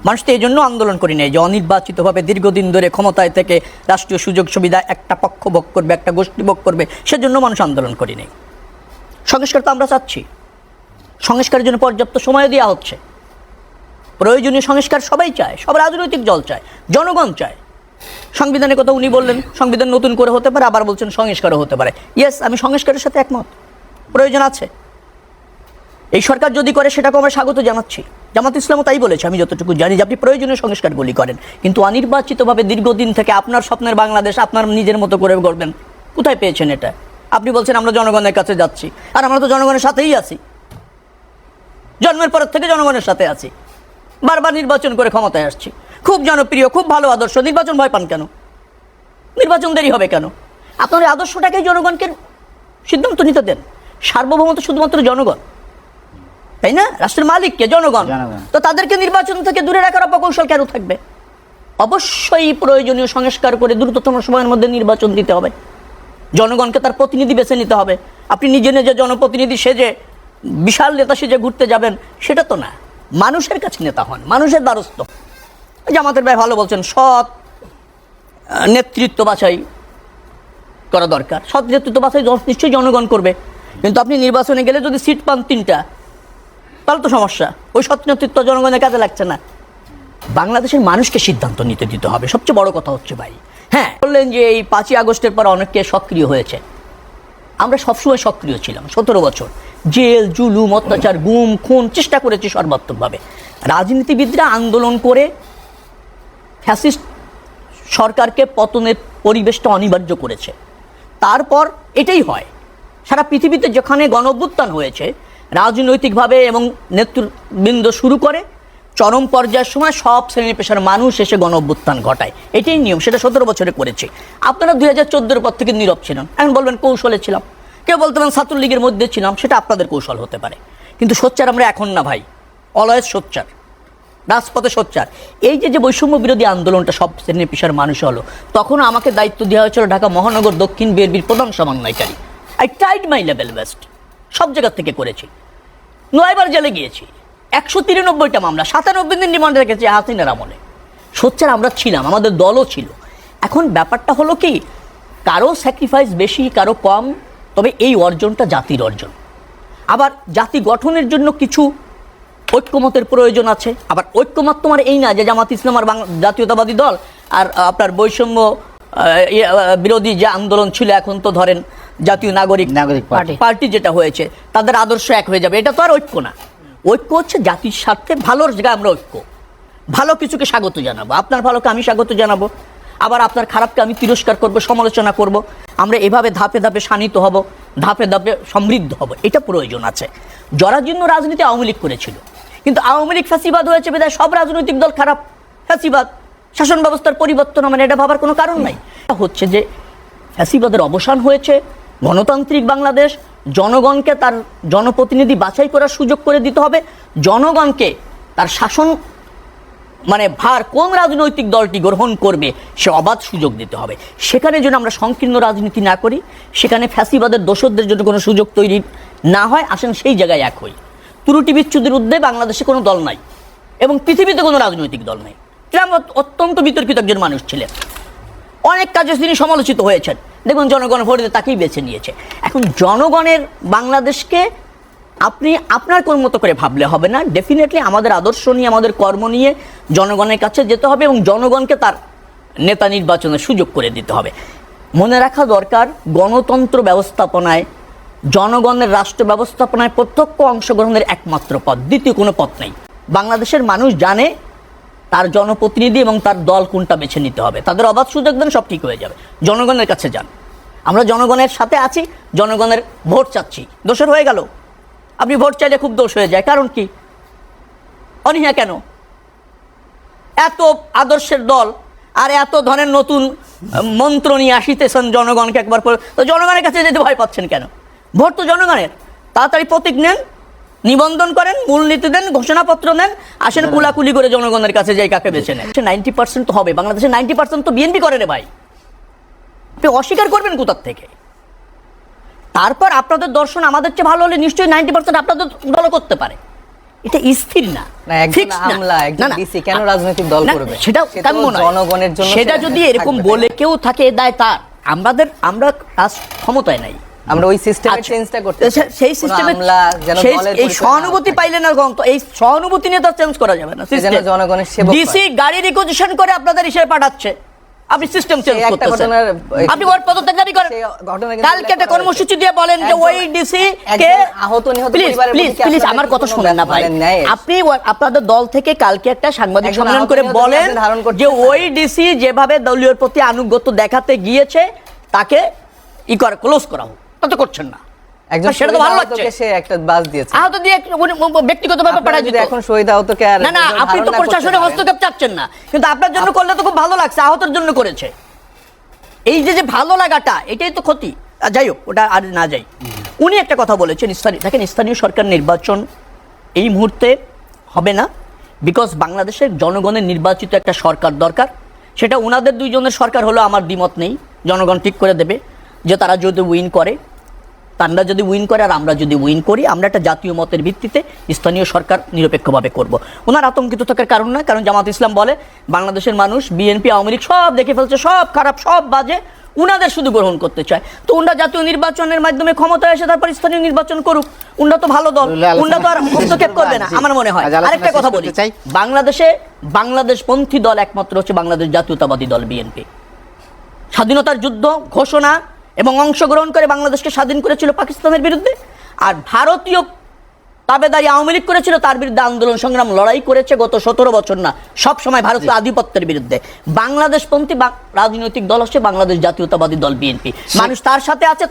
মানুষ তো এই জন্য আন্দোলন করি নাই যে অনির্বাচিতভাবে দীর্ঘদিন ধরে ক্ষমতায় থেকে রাষ্ট্রীয় সুযোগ সুবিধা একটা পক্ষ ভোগ করবে, একটা গোষ্ঠী ভোগ করবে, সেজন্য মানুষ আন্দোলন করি নাই। সংস্কার তো আমরা চাচ্ছি, সংস্কারের জন্য পর্যাপ্ত সময় দেওয়া হচ্ছে। প্রয়োজনীয় সংস্কার সবাই চায়, সব রাজনৈতিক দল চায়, জনগণ চায়। সংবিধানের কথা উনি বললেন, সংবিধান নতুন করে হতে পারে, আবার বলছেন সংস্কারও হতে পারে। ইয়েস, আমি সংস্কারের সাথে একমত, প্রয়োজন আছে। এই সরকার যদি করে সেটাকে আমরা স্বাগত জানাচ্ছি। জামাত ইসলামও তাই বলেছে, আমি যতটুকু জানি, যে আপনি প্রয়োজনীয় সংস্কারগুলি করেন, কিন্তু অনির্বাচিতভাবে দীর্ঘদিন থেকে আপনার স্বপ্নের বাংলাদেশ আপনার নিজের মতো করে গড়বেন, কোথায় পেয়েছেন এটা? আপনি বলছেন আমরা জনগণের কাছে যাচ্ছি, আর আমরা তো জনগণের সাথেই আছি, জন্মের পর থেকে জনগণের সাথে আছি, বারবার নির্বাচন করে ক্ষমতায় আসছি, খুব জনপ্রিয়, খুব ভালো আদর্শ। নির্বাচন ভয় পান কেন? নির্বাচন দেরি হবে কেন? আপনার আদর্শটাকে জনগণকে সিদ্ধান্ত নিতে দেন। সার্বভৌমত্ব শুধুমাত্র জনগণ, তাই না? রাষ্ট্রের মালিককে জনগণ, তো তাদেরকে নির্বাচন থেকে দূরে রাখার অপকৌশল কেন থাকবে? অবশ্যই প্রয়োজনীয় সংস্কার করে দ্রুততম সময়ের মধ্যে নির্বাচন দিতে হবে। জনগণকে তার প্রতিনিধি বেছে নিতে হবে। আপনি নিজে নিজে জনপ্রতিনিধি সেজে বিশাল নেতা সেজে ঘুরতে যাবেন, সেটা তো না। মানুষের কাছে নেতা হন, মানুষের দ্বারস্থ। জামাতের ভাই ভালো বলছেন, সৎ নেতৃত্ব বাছাই করা দরকার। সৎ নেতৃত্ব বাছাই নিশ্চয়ই জনগণ করবে, কিন্তু আপনি নির্বাচনে গেলে যদি সিট পান 3টা, তাহলে তো সমস্যা। ওই সৎ নেতৃত্ব জনগণের কাজে লাগছে না। বাংলাদেশের মানুষকে সিদ্ধান্ত নিতে দিতে হবে, সবচেয়ে বড় কথা হচ্ছে ভাই। হ্যাঁ, বললেন যে এই 5ই আগস্টের পর অনেকে সক্রিয় হয়েছে। আমরা সবসময় সক্রিয় ছিলাম, 17 বছর জেল, জুলুম, অত্যাচার, গুম, খুন চেষ্টা করেছি সর্বাত্মকভাবে। রাজনীতিবিদরা আন্দোলন করে ফ্যাসিস্ট সরকারকে পতনের পরিবেশটা অনিবার্য করেছে। তারপর এটাই হয় সারা পৃথিবীতে, যেখানে গণঅভ্যুত্থান হয়েছে রাজনৈতিকভাবে এবং নেতৃবৃন্দ শুরু করে, চরম পর্যায়ের সময় সব শ্রেণী পেশার মানুষ এসে গণঅভ্যুত্থান ঘটায়। এটাই নিয়ম, সেটা 17 বছরে করেছে। আপনারা 2014-এর পর থেকে নীরব ছিলেন, এখন বলবেন কৌশলে ছিলাম। কেউ বলতে পারেন ছাত্রলীগের মধ্যে ছিলাম, সেটা আপনাদের কৌশল হতে পারে, কিন্তু সোচ্চার আমরা এখন না ভাই, অলওয়েজ সোচ্চার, রাজপথে সোচ্চার। এই যে বৈষম্য বিরোধী আন্দোলনটা সব শ্রেণী পেশার মানুষ হলো, তখন আমাকে দায়িত্ব দেওয়া হয়েছিল ঢাকা মহানগর দক্ষিণ বিএনপির প্রধান সমন্বয়কারী। I tried my level best, সব জায়গা থেকে করেছি। 9বার জেলে গিয়েছি, 193টা মামলা, 97 দিন রিমান্ডে রেখেছি হাসিনার আমলে। সোচ্চার আমরা ছিলাম, আমাদের দলও ছিল। এখন ব্যাপারটা হলো কি, কারো স্যাক্রিফাইস বেশি, কারো কম, তবে এই অর্জনটা জাতির অর্জন। আবার জাতি গঠনের জন্য কিছু ঐক্যমতের প্রয়োজন আছে। আবার ঐক্যমত তোমার এই না যে জামাত ইসলাম আর জাতীয়তাবাদী দল আর আপনার বৈষম্য বিরোধী যে আন্দোলন ছিল, এখন তো ধরেন জাতীয় নাগরিক পার্টি যেটা হয়েছে, তাদের আদর্শ এক হয়ে যাবে, এটা তো আর ঐক্য না। ঐক্য হচ্ছে জাতির স্বার্থে ভালোর জায়গায় আমরা ঐক্য, ভালো কিছুকে স্বাগত জানাবো, আপনার ভালোকে আমি স্বাগত জানাবো, আবার আপনার খারাপকে আমি তিরস্কার করব, সমালোচনা করব। আমরা এভাবে ধাপে ধাপে শানিত হব, ধাপে ধাপে সমৃদ্ধ হব, এটা প্রয়োজন আছে। জরাজীর্ণ রাজনীতি আওয়ামী লীগ করেছিল, কিন্তু আওয়ামী লীগ ফ্যাসিবাদ হয়েছে বিধায় সব রাজনৈতিক দল খারাপ, ফ্যাসিবাদ, শাসন ব্যবস্থার পরিবর্তন, মানে এটা ভাবার কোনো কারণ নাই। হচ্ছে যে ফ্যাসিবাদের অবসান হয়েছে, গণতান্ত্রিক বাংলাদেশ, জনগণকে তার জনপ্রতিনিধি বাছাই করার সুযোগ করে দিতে হবে। জনগণকে তার শাসন মানে ভার কোন রাজনৈতিক দলটি গ্রহণ করবে সে অবাধ সুযোগ দিতে হবে। সেখানে যেন আমরা সংকীর্ণ রাজনীতি না করি, সেখানে ফ্যাসিবাদের দোষরদের জন্য কোনো সুযোগ তৈরি না হয়। আসেন সেই জায়গায় এক হই। ত্রুটি বিচ্ছুতির ঊর্ধ্বে বাংলাদেশে কোনো দল নাই এবং পৃথিবীতে কোনো রাজনৈতিক দল নাই। ট্রাম্প অত্যন্ত বিতর্কিত একজন মানুষ ছিলেন, অনেক কাজে তিনি সমালোচিত হয়েছেন। দেখুন জনগণ ভোট দিয়ে তাকেই বেছে নিয়েছে। এখন জনগণের বাংলাদেশকে আপনি আপনার কোন মতো করে ভাবলে হবে না। ডেফিনেটলি আমাদের আদর্শ নিয়ে, আমাদের কর্ম নিয়ে জনগণের কাছে যেতে হবে এবং জনগণকে তার নেতা নির্বাচনের সুযোগ করে দিতে হবে। মনে রাখা দরকার, গণতন্ত্র ব্যবস্থাপনায়, জনগণের রাষ্ট্র ব্যবস্থাপনায় প্রত্যক্ষ অংশগ্রহণের একমাত্র পথ, দ্বিতীয় কোনো পথ নেই। বাংলাদেশের মানুষ জানে তার জনপ্রতিনিধি এবং তার দল কোনটা বেছে নিতে হবে। তাদের অবাধ সুযোগ দেন, সব ঠিক হয়ে যাবে। জনগণের কাছে যান, আমরা জনগণের সাথে আছি, জনগণের ভোট চাচ্ছি। দোষের হয়ে গেল, আপনি ভোট চাইলে খুব দোষ হয়ে যায়, কারণ কি? অনীহা কেন? এত আদর্শের দল আর এত ধরনের নতুন মন্ত্র নিয়ে আসিতেছেন জনগণকে একবার পর, তো জনগণের কাছে যেতে ভয় পাচ্ছেন কেন? ভোট তো জনগণের। তাড়াতাড়ি প্রতীক নেন, নিবন্ধন করেন, মূলনীতি দেন, ঘোষণাপত্র নেন, আসেন কুলাকুলি করে জনগণের কাছে যাই কাকে বেছে নেন। 90% তো হবে, বাংলাদেশে 90% তো বিএনপি করে রে ভাই। আপনি অস্বীকার করবেন কোথার থেকে? তারপর আপনাদের দর্শন আমাদের চেয়ে ভালো হলে নিশ্চয়ই 90% আপনাদের দল করতে পারে। এটা স্থির না, কেন রাজনৈতিক দল করবে? সেটা কাম্য নয়। জনগণের জন্য সেটা যদি এরকম বলে কেউ থাকে দায় তার। আমরা ক্ষমতায় নাই, আমরা ওই সিস্টেমের চেঞ্জটা করতে চাই। সেই সিস্টেমে এই সহানুভূতি পাইলে না, এই সহানুভূতি নিয়ে তো চেঞ্জ করা যাবে না। জনগণের সেবক ডিসি গাড়ি রিকোজিশন করে আপনাদের হিসেবে পাঠাচ্ছে, আপনি সিস্টেম চেঞ্জ করতেছেন, আপনি ওর পদত্যাগ জারি করেন। কালকে একটা কর্মসূচি দিয়ে বলেন যে ওই ডিসি কে আহত নিহত প্লিজ আমার কথা শুনেন না ভাই, আপনি আপনাদের দল থেকে কালকে একটা সাংবাদিক সম্মেলন করে বলেন যে ওই ডিসি যেভাবে দলীয় প্রতি আনুগত্য দেখাতে গিয়েছে তাকে ক্লোজ করা হোক, তা তো করছেন না। সেটা তো ভালো লাগছে, সে একটা বাস দিয়েছে, আহত দিয়ে ব্যক্তিগতভাবে পাঠায় দিত। এখন শহীদ আহতকে আর না আপনি তো প্রশাসনের হস্তক্ষেপ চাচ্ছেন না, কিন্তু আপনার জন্য করলে তো খুব ভালো লাগছে, আহতের জন্য করেছে। এই যে ভালো লাগাটা, এটাই তো ক্ষতি। যাই হোক, ওটা আর না যাই। উনি একটা কথা বলেছেন, দেখেন স্থানীয় সরকার নির্বাচন এই মুহূর্তে হবে না, বিকজ বাংলাদেশের জনগণের নির্বাচিত একটা সরকার দরকার। সেটা ওনাদের দুইজনের সরকার হলো আমার দ্বিমত নেই, জনগণ ঠিক করে দেবে যে তারা যদি উইন করে, তারা যদি উইন করে আর আমরা যদি উইন করি, আমরা একটা জাতীয় মতের ভিত্তিতে স্থানীয় সরকার নিরপেক্ষভাবে করব। ওনার আতঙ্কিত থাকার কারণ না, কারণ জামাত ইসলাম বলে বাংলাদেশের মানুষ বিএনপি আওয়ামী লীগ সব দেখে ফেলছে, সব খারাপ সব বাজে, উনাদের শুধু গ্রহণ করতে চায়। তো উনরা জাতীয় নির্বাচনের মাধ্যমে ক্ষমতায় এসে তারপর স্থানীয় নির্বাচন করুক, উনরা তো ভালো দল, উনরা তো আর হস্তক্ষেপ করবে না আমার মনে হয়। আরেকটা কথা বলি, বাংলাদেশপন্থী দল একমাত্র হচ্ছে বাংলাদেশ জাতীয়তাবাদী দল বিএনপি। স্বাধীনতার যুদ্ধ ঘোষণা এবং অংশগ্রহণ করে বাংলাদেশকে স্বাধীন করেছিল পাকিস্তানের বিরুদ্ধে, আর ভারতীয় তাবেদারি আওয়ামী লীগ করেছিল, তার বিরুদ্ধে আন্দোলন সংগ্রাম লড়াই করেছে গত 17 বছর না, সব সময় ভারতীয় আধিপত্যের বিরুদ্ধে। বাংলাদেশপন্থী রাজনৈতিক দল হচ্ছে বাংলাদেশ জাতীয়তাবাদী দল বিএনপি, মানুষ তার সাথে আছে।